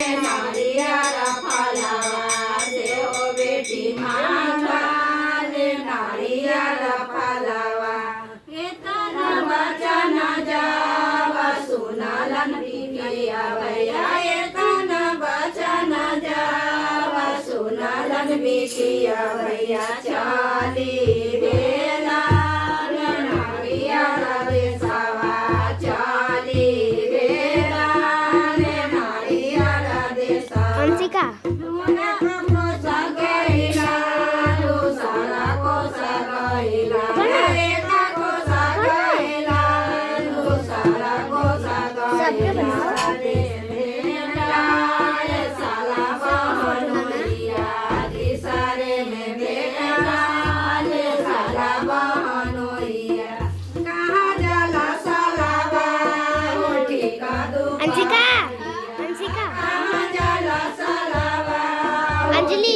नारियाला फलावा देव बेटी मांगा रे नारियाला फलावा येताना वचन जावा सुनाला बिकिया भैया येताना वचन जावा सुनाला बिकिया भैया चाली बेला रे नारियाला बेसावा चाली बेला रे नारियाला देसावा अंशिका अंशिका अंशिका अंजलि